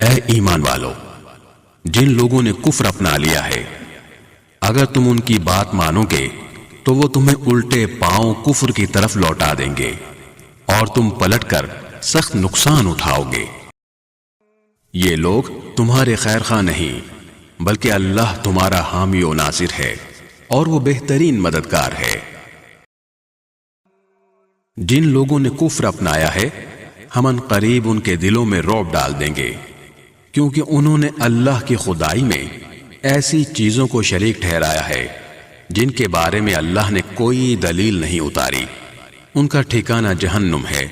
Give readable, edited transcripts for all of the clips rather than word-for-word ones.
اے ایمان والو، جن لوگوں نے کفر اپنا لیا ہے، اگر تم ان کی بات مانو گے تو وہ تمہیں الٹے پاؤں کفر کی طرف لوٹا دیں گے اور تم پلٹ کر سخت نقصان اٹھاؤ گے۔ یہ لوگ تمہارے خیر خواہ نہیں بلکہ اللہ تمہارا حامی و ناصر ہے اور وہ بہترین مددگار ہے۔ جن لوگوں نے کفر اپنایا ہے ہم ان قریب ان کے دلوں میں رعب ڈال دیں گے، کیونکہ انہوں نے اللہ کی خدائی میں ایسی چیزوں کو شریک ٹھہرایا ہے جن کے بارے میں اللہ نے کوئی دلیل نہیں اتاری۔ ان کا ٹھکانہ جہنم ہے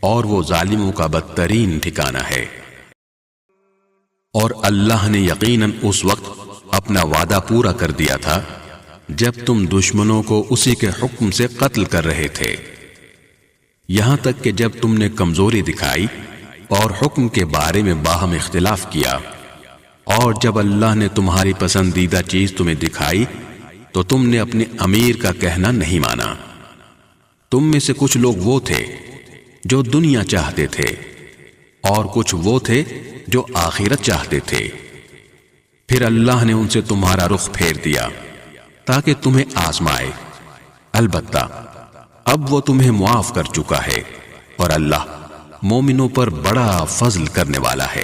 اور وہ ظالموں کا بدترین ٹھکانہ ہے۔ اور اللہ نے یقیناً اس وقت اپنا وعدہ پورا کر دیا تھا جب تم دشمنوں کو اسی کے حکم سے قتل کر رہے تھے، یہاں تک کہ جب تم نے کمزوری دکھائی اور حکم کے بارے میں باہم اختلاف کیا، اور جب اللہ نے تمہاری پسندیدہ چیز تمہیں دکھائی تو تم نے اپنے امیر کا کہنا نہیں مانا۔ تم میں سے کچھ لوگ وہ تھے جو دنیا چاہتے تھے اور کچھ وہ تھے جو آخرت چاہتے تھے، پھر اللہ نے ان سے تمہارا رخ پھیر دیا تاکہ تمہیں آزمائے۔ البتہ اب وہ تمہیں معاف کر چکا ہے اور اللہ مومنوں پر بڑا فضل کرنے والا ہے۔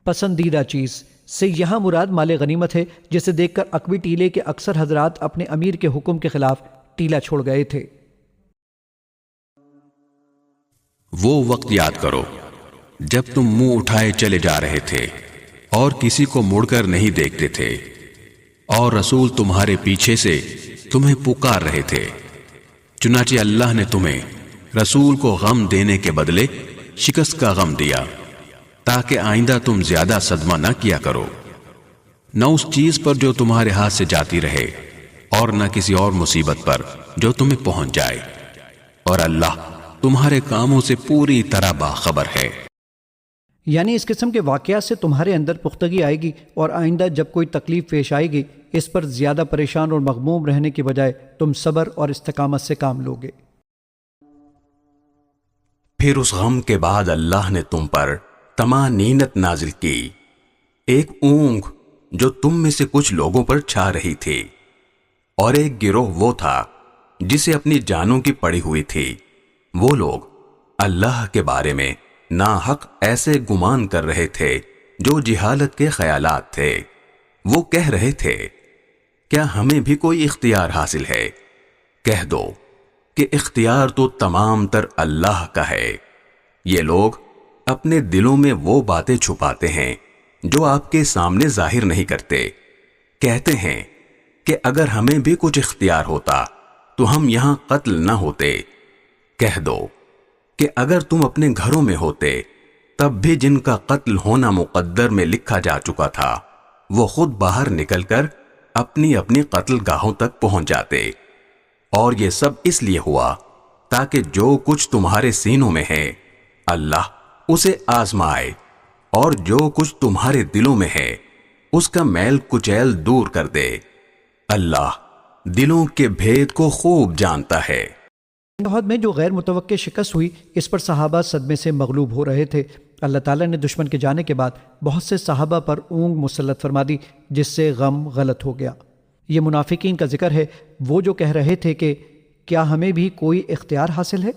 پسندیدہ چیز سے یہاں مراد مال غنیمت ہے، جسے دیکھ کر عقبی ٹیلے کے اکثر حضرات اپنے امیر کے حکم کے خلاف ٹیلا چھوڑ گئے تھے۔ وہ وقت یاد کرو جب تم منہ اٹھائے چلے جا رہے تھے اور کسی کو مڑ کر نہیں دیکھتے تھے، اور رسول تمہارے پیچھے سے تمہیں پکار رہے تھے، چنانچہ اللہ نے تمہیں رسول کو غم دینے کے بدلے شکست کا غم دیا تاکہ آئندہ تم زیادہ صدمہ نہ کیا کرو، نہ اس چیز پر جو تمہارے ہاتھ سے جاتی رہے اور نہ کسی اور مصیبت پر جو تمہیں پہنچ جائے، اور اللہ تمہارے کاموں سے پوری طرح باخبر ہے۔ یعنی اس قسم کے واقعات سے تمہارے اندر پختگی آئے گی اور آئندہ جب کوئی تکلیف پیش آئے گی اس پر زیادہ پریشان اور مغموم رہنے کی بجائے تم صبر اور استقامت سے کام لوگے۔ پھر اس غم کے بعد اللہ نے تم پر طمانینت نازل کی، ایک اونگ جو تم میں سے کچھ لوگوں پر چھا رہی تھی، اور ایک گروہ وہ تھا جسے اپنی جانوں کی پڑی ہوئی تھی۔ وہ لوگ اللہ کے بارے میں ناحق ایسے گمان کر رہے تھے جو جہالت کے خیالات تھے۔ وہ کہہ رہے تھے، کیا ہمیں بھی کوئی اختیار حاصل ہے؟ کہہ دو کہ اختیار تو تمام تر اللہ کا ہے۔ یہ لوگ اپنے دلوں میں وہ باتیں چھپاتے ہیں جو آپ کے سامنے ظاہر نہیں کرتے۔ کہتے ہیں کہ اگر ہمیں بھی کچھ اختیار ہوتا تو ہم یہاں قتل نہ ہوتے۔ کہہ دو کہ اگر تم اپنے گھروں میں ہوتے تب بھی جن کا قتل ہونا مقدر میں لکھا جا چکا تھا وہ خود باہر نکل کر اپنی اپنی قتل گاہوں تک پہنچ جاتے، اور یہ سب اس لیے ہوا تاکہ جو کچھ تمہارے سینوں میں ہے اللہ اسے آزمائے، اور جو کچھ تمہارے دلوں میں ہے اس کا میل کچیل دور کر دے۔ اللہ دلوں کے بھید کو خوب جانتا ہے۔ احد میں جو غیر متوقع شکست ہوئی اس پر صحابہ صدمے سے مغلوب ہو رہے تھے۔ اللہ تعالیٰ نے دشمن کے جانے کے بعد بہت سے صحابہ پر اونگ مسلط فرما دی جس سے غم غلط ہو گیا۔ یہ منافقین کا ذکر ہے، وہ جو کہہ رہے تھے کہ کیا ہمیں بھی کوئی اختیار حاصل ہے۔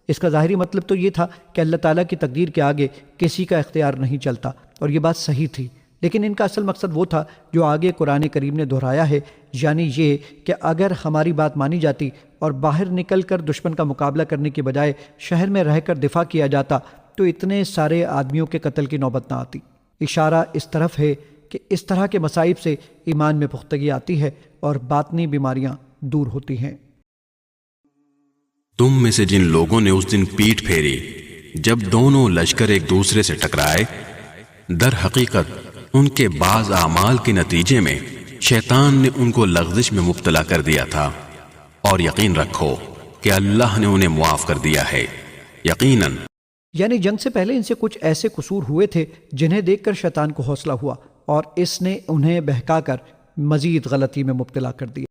اس کا ظاہری مطلب تو یہ تھا کہ اللہ تعالیٰ کی تقدیر کے آگے کسی کا اختیار نہیں چلتا، اور یہ بات صحیح تھی، لیکن ان کا اصل مقصد وہ تھا جو آگے قرآن کریم نے دہرایا ہے، یعنی یہ کہ اگر ہماری بات مانی جاتی اور باہر نکل کر دشمن کا مقابلہ کرنے کی بجائے شہر میں رہ کر دفاع کیا جاتا تو اتنے سارے آدمیوں کے قتل کی نوبت نہ آتی۔ اشارہ اس طرف ہے کہ اس طرح کے مصائب سے ایمان میں پختگی آتی ہے اور باطنی بیماریاں دور ہوتی ہیں۔ تم میں سے جن لوگوں نے اس دن پیٹھ پھیری جب دونوں لشکر ایک دوسرے سے ٹکرائے، در حقیقت ان کے بعض اعمال کے نتیجے میں شیطان نے ان کو لغزش میں مبتلا کر دیا تھا، اور یقین رکھو کہ اللہ نے انہیں معاف کر دیا ہے۔ یقیناً یعنی جنگ سے پہلے ان سے کچھ ایسے قصور ہوئے تھے جنہیں دیکھ کر شیطان کو حوصلہ ہوا اور اس نے انہیں بہکا کر مزید غلطی میں مبتلا کر دیا۔